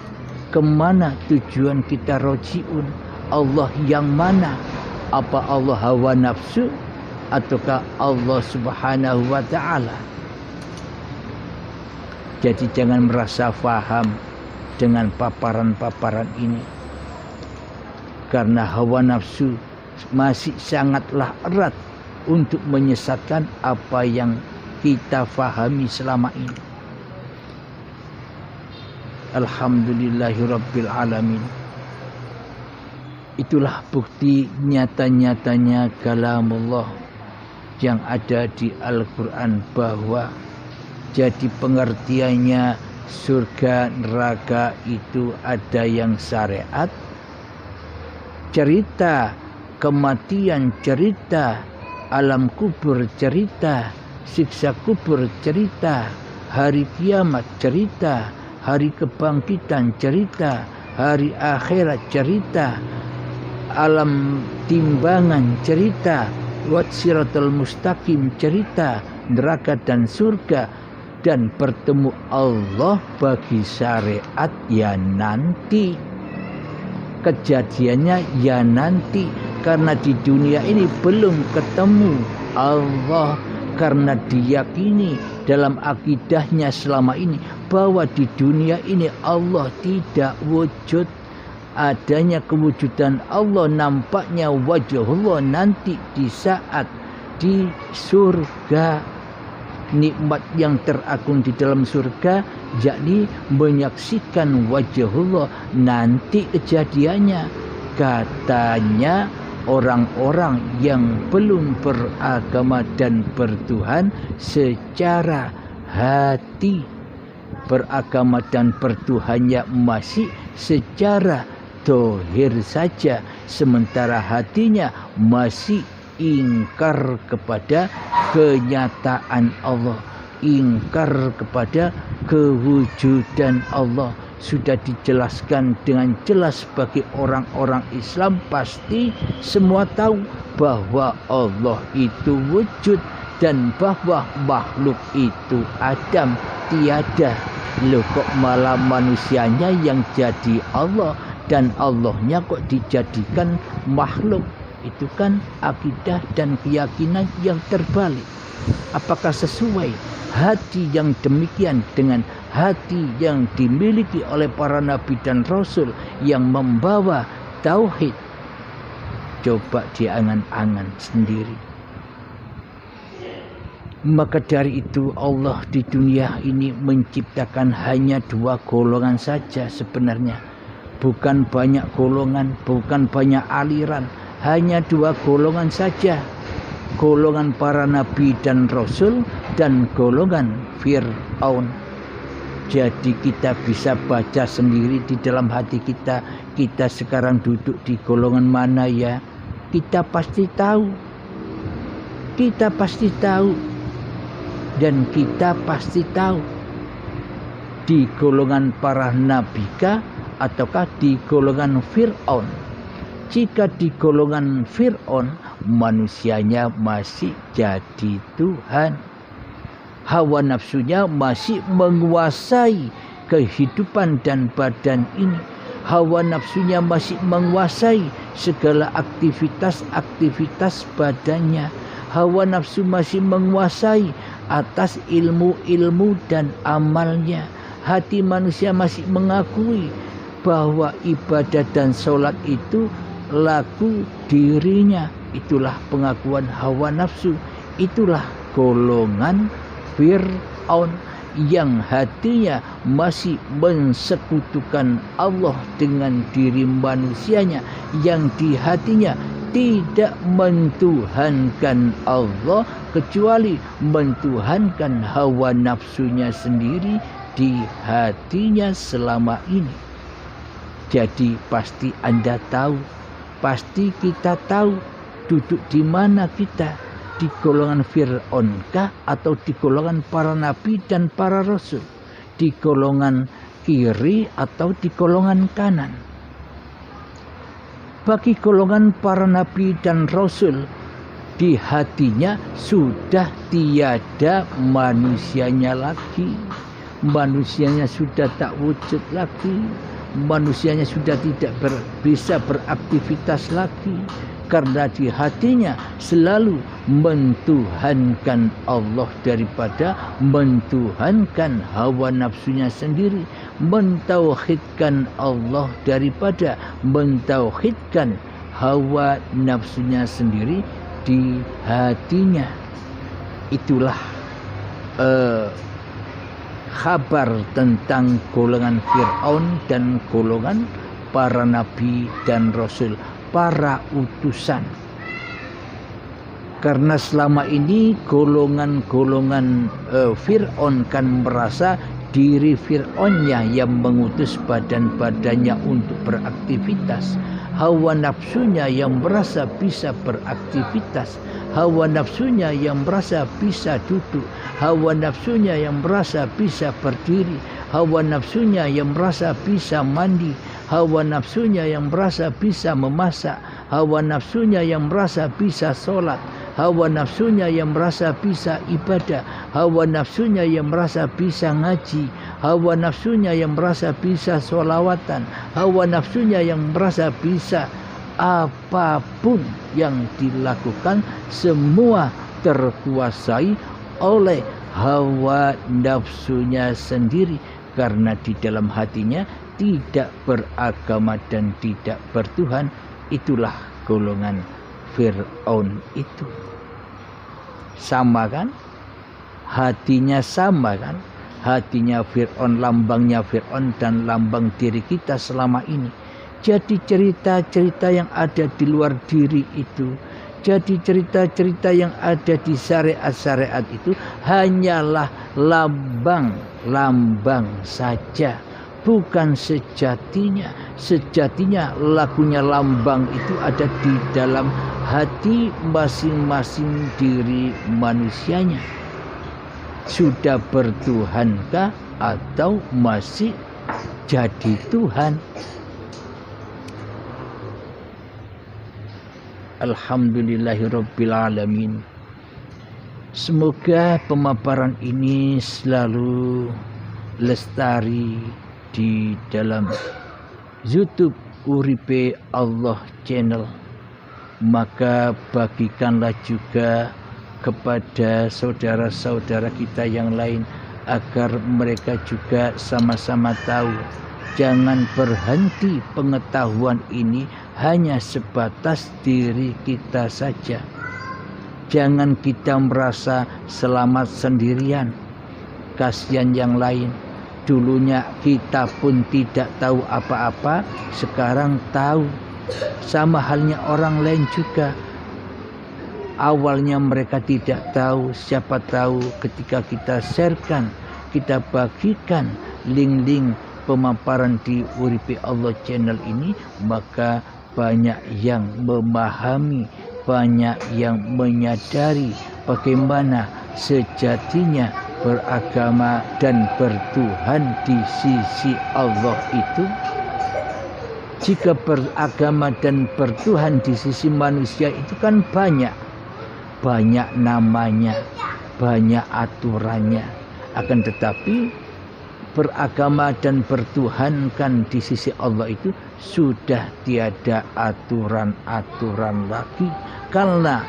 kemana tujuan kita rojiun. Allah yang mana? Apa Allah hawa nafsu ataukah Allah Subhanahu wa ta'ala? Jadi jangan merasa faham dengan paparan-paparan ini, karena hawa nafsu masih sangatlah erat untuk menyesatkan apa yang kita fahami selama ini. Alhamdulillahirabbil alamin. Itulah bukti nyata-nyatanya kalamullah yang ada di Al-Quran, bahwa jadi pengertiannya surga neraka itu ada yang syariat, cerita kematian, cerita alam kubur, cerita siksa kubur, cerita hari kiamat, cerita hari kebangkitan, cerita hari akhirat, cerita alam timbangan, cerita Siratal mustaqim, cerita neraka dan surga, dan bertemu Allah bagi syariat ya nanti. Kejadiannya ya nanti, karena di dunia ini belum ketemu Allah, karena diyakini dalam akidahnya selama ini bahwa di dunia ini Allah tidak wujud. Adanya kewujudan Allah nampaknya wajahullah nanti di saat di surga. Nikmat yang teragung di dalam surga, yakni menyaksikan wajahullah nanti kejadiannya. Katanya orang-orang yang belum beragama dan bertuhan secara hati, beragama dan bertuhannya masih secara dohir saja, sementara hatinya masih ingkar kepada kenyataan Allah, ingkar kepada kewujudan Allah. Sudah dijelaskan dengan jelas bagi orang-orang Islam, pasti semua tahu bahwa Allah itu wujud dan bahwa makhluk itu Adam tiada. Loh, kok malah manusianya yang jadi Allah dan Allahnya kok dijadikan makhluk? Itu kan akidah dan keyakinan yang terbalik. Apakah sesuai hati yang demikian dengan hati yang dimiliki oleh para nabi dan rasul yang membawa tauhid? Coba diangan-angan sendiri. Maka dari itu Allah di dunia ini menciptakan hanya 2 golongan saja sebenarnya. Bukan banyak golongan, bukan banyak aliran, hanya 2 golongan saja. Golongan para nabi dan rasul dan golongan Fir'aun. Jadi kita bisa baca sendiri di dalam hati kita, kita sekarang duduk di golongan mana ya? Kita pasti tahu. Kita pasti tahu. Dan kita pasti tahu di golongan para nabikah ataukah di golongan Fir'aun. Jika di golongan Fir'aun, manusianya masih jadi Tuhan. Hawa nafsunya masih menguasai kehidupan dan badan ini. Hawa nafsunya masih menguasai segala aktivitas-aktivitas badannya. Hawa nafsu masih menguasai atas ilmu-ilmu dan amalnya. Hati manusia masih mengakui bahwa ibadah dan sholat itu laku dirinya. Itulah pengakuan hawa nafsu. Itulah golongan Fir'aun yang hatinya masih mensekutukan Allah dengan diri manusianya, yang di hatinya tidak mentuhankan Allah kecuali mentuhankan hawa nafsunya sendiri di hatinya selama ini. Jadi pasti Anda tahu, pasti kita tahu duduk di mana kita, di golongan Fir'aun kah atau di golongan para nabi dan para rasul, di golongan kiri atau di golongan kanan. Bagi golongan para nabi dan rasul, di hatinya sudah tiada manusianya lagi. Manusianya sudah tak wujud lagi. Manusianya sudah tidak bisa beraktivitas lagi. Karena di hatinya selalu mentuhankan Allah daripada mentuhankan hawa nafsunya sendiri. Mentauhidkan Allah daripada mentauhidkan hawa nafsunya sendiri di hatinya. Itulah kabar tentang golongan Fir'aun dan golongan para nabi dan rasul, para utusan. Karena selama ini golongan-golongan Fir'aun kan merasa diri Fir'aunnya yang mengutus badan-badannya untuk beraktivitas. Hawa nafsunya yang merasa bisa beraktivitas. Hawa nafsunya yang merasa bisa duduk. Hawa nafsunya yang merasa bisa berdiri. Hawa nafsunya yang merasa bisa mandi. Hawa nafsunya yang merasa bisa memasak. Hawa nafsunya yang merasa bisa sholat. hawa nafsunya yang merasa bisa ibadah, hawa nafsunya yang merasa bisa ngaji, hawa nafsunya yang merasa bisa sholawatan, hawa nafsunya yang merasa bisa apapun yang dilakukan, semua terkuasai oleh hawa nafsunya sendiri, karena di dalam hatinya tidak beragama dan tidak bertuhan. Itulah golongan Fir'aun itu. Sama kan? Hatinya sama kan? Hatinya Fir'aun, lambangnya Fir'aun dan lambang diri kita selama ini. Jadi cerita-cerita yang ada di luar diri itu, jadi cerita-cerita yang ada di syariat-syariat itu hanyalah lambang-lambang saja, bukan sejatinya. Sejatinya lagunya lambang itu ada di dalam hati masing-masing diri manusianya. Sudah bertuhankah atau masih jadi Tuhan? Alhamdulillahirrabbilalamin. Semoga pemaparan ini selalu lestari di dalam YouTube Uripe Allah Channel. Maka bagikanlah juga kepada saudara-saudara kita yang lain agar mereka juga sama-sama tahu. Jangan berhenti pengetahuan ini hanya sebatas diri kita saja. Jangan kita merasa selamat sendirian, kasihan yang lain. Dulunya kita pun tidak tahu apa-apa, sekarang tahu. Sama halnya orang lain juga. Awalnya mereka tidak tahu, siapa tahu ketika kita sharekan, kita bagikan link-link pemaparan di Uripe Allah Channel ini, maka banyak yang memahami, banyak yang menyadari bagaimana sejatinya beragama dan bertuhan di sisi Allah itu. Jika beragama dan bertuhan di sisi manusia itu kan banyak namanya, banyak aturannya. Akan tetapi beragama dan bertuhan kan di sisi Allah itu sudah tiada aturan-aturan lagi, karena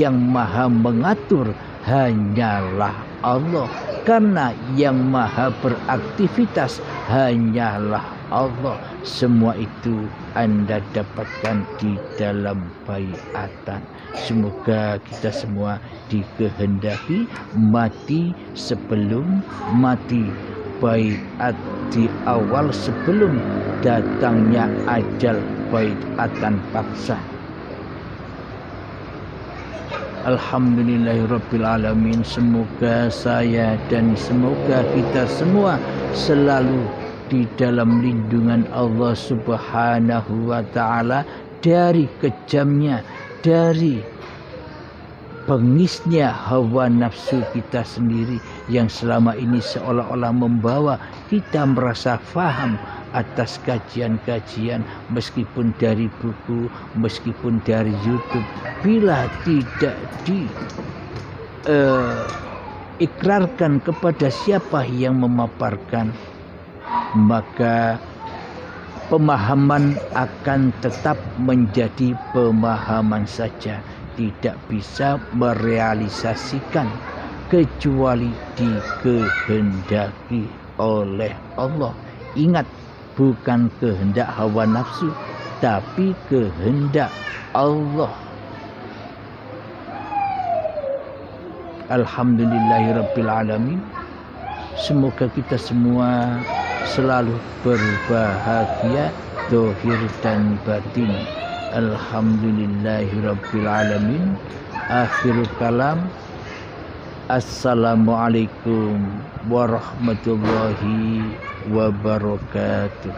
yang maha mengatur hanyalah Allah, karena yang maha beraktivitas hanyalah Allah. Semua itu Anda dapatkan di dalam baiatan. Semoga kita semua dikehendaki mati sebelum mati, baiat di awal sebelum datangnya ajal, baiatan paksa. Alhamdulillahirrabbilalamin. Semoga saya dan semoga kita semua selalu di dalam lindungan Allah Subhanahu wa ta'ala dari kejamnya, dari pengisnya hawa nafsu kita sendiri yang selama ini seolah-olah membawa kita merasa faham atas kajian-kajian, meskipun dari buku, meskipun dari YouTube. Bila tidak diikrarkan kepada siapa yang memaparkan, maka pemahaman akan tetap menjadi pemahaman saja, tidak bisa merealisasikan kecuali dikehendaki oleh Allah. Ingat, bukan kehendak hawa nafsu, tapi kehendak Allah. Alhamdulillahirrabbilalamin. Semoga kita semua selalu berbahagia zahir dan batin. Alhamdulillahirrabbilalamin. Akhirul kalam. Assalamualaikum warahmatullahi wabarakatuh.